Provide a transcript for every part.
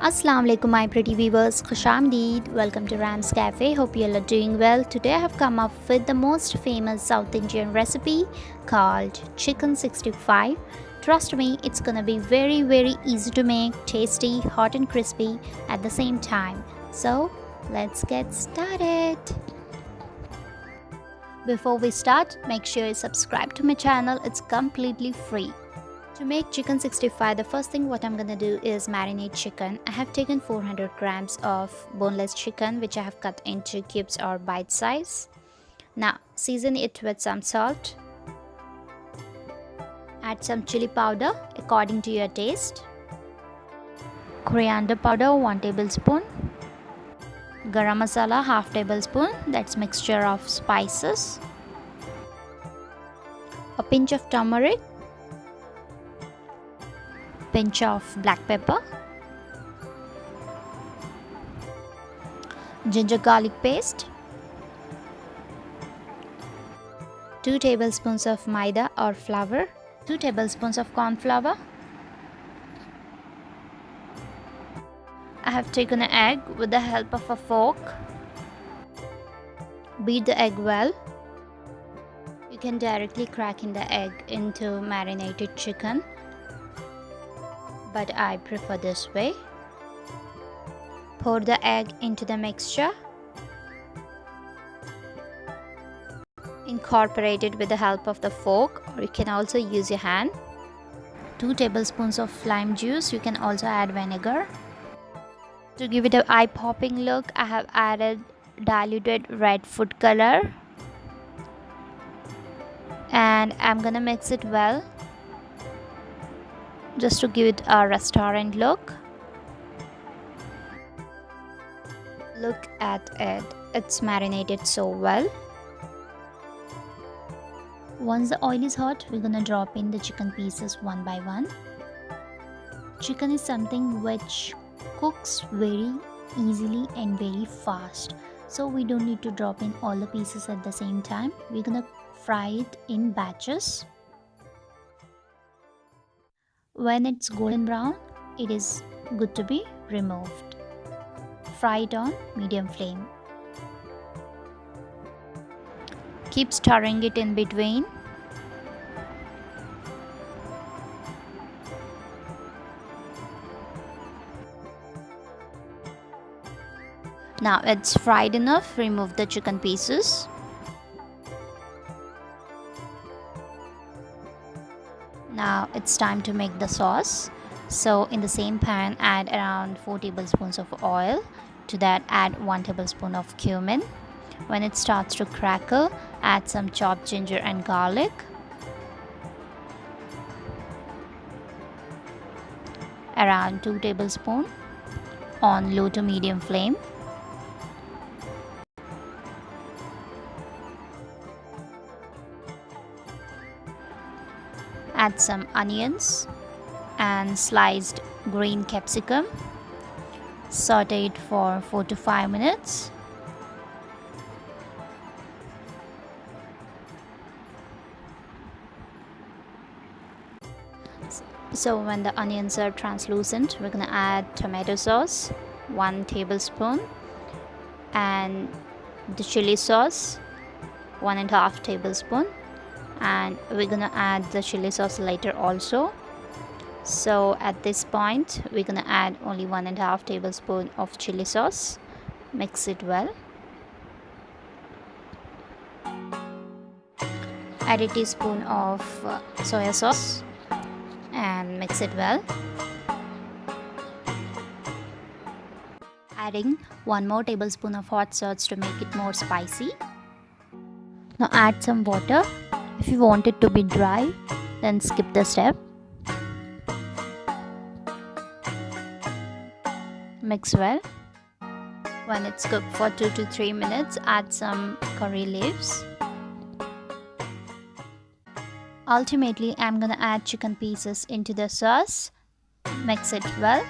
Assalamu alaikum my pretty viewers, Khushamdeed. Welcome to Ram's Cafe. Hope you all are doing well. Today I have come up with the most famous South Indian recipe called chicken 65. Trust me, it's gonna be very easy to make, tasty, hot and crispy at the same time. So let's get started. Before we start, make sure you subscribe to my channel. It's completely free. To make chicken 65, the first thing what I'm gonna do is marinate chicken. I have taken 400 grams of boneless chicken which I have cut into cubes or bite size. Now season it with some salt. Add some chili powder according to your taste. Coriander powder 1 tablespoon. Garam masala half tablespoon, that's mixture of spices. A pinch of turmeric. Pinch of black pepper, ginger garlic paste, 2 tablespoons of maida or flour, 2 tablespoons of corn flour. I have taken an egg with the help of a fork. Beat the egg well. You can directly crack in the egg into marinated chicken, but I prefer this way. Pour the egg into the mixture. Incorporate it with the help of the fork, or you can also use your hand. 2 tablespoons of lime juice. You can also add vinegar. To give it an eye-popping look, I have added diluted red food color. And I'm gonna mix it well, just to give it a restaurant look. Look at it, it's marinated so well. Once the oil is hot, we're gonna drop in the chicken pieces one by one. Chicken is something which cooks very easily and very fast, so we don't need to drop in all the pieces at the same time. We're gonna fry it in batches. When it's golden brown, it is good to be removed. Fry it on medium flame. Keep stirring it in between. Now it's fried enough, remove the chicken pieces. Now it's time to make the sauce. So in the same pan, add around 4 tablespoons of oil. To that, add 1 tablespoon of cumin. When it starts to crackle, add some chopped ginger and garlic. Around 2 tablespoons on low to medium flame. Add some onions and sliced green capsicum. Saute it for 4 to 5 minutes. So when the onions are translucent, we're gonna add tomato sauce 1 tablespoon and the chili sauce 1.5 tablespoon, and we're gonna add the chili sauce later also. So at this point, we're gonna add only 1.5 tablespoon of chili sauce. Mix it well. Add a teaspoon of soya sauce and mix it well. Adding 1 more tablespoon of hot sauce to make it more spicy. Now add some water. If you want it to be dry, then skip the step. Mix well. When it's cooked for 2 to 3 minutes, add some curry leaves. Ultimately, I'm gonna add chicken pieces into the sauce. Mix it well.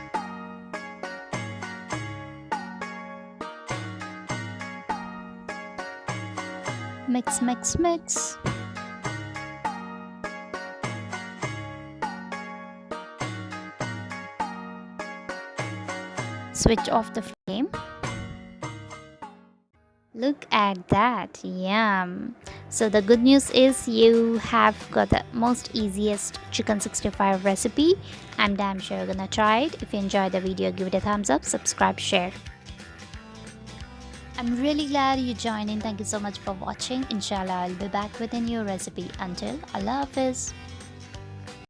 Mix. Switch off the flame. Look at that, yum. So the good news is you have got the most easiest chicken 65 recipe. I'm damn sure you're gonna try it. If you enjoyed the video, give it a thumbs up, subscribe, share. I'm really glad you joined in. Thank you so much for watching. Inshallah, I'll be back with a new recipe. Until Allah Hafiz.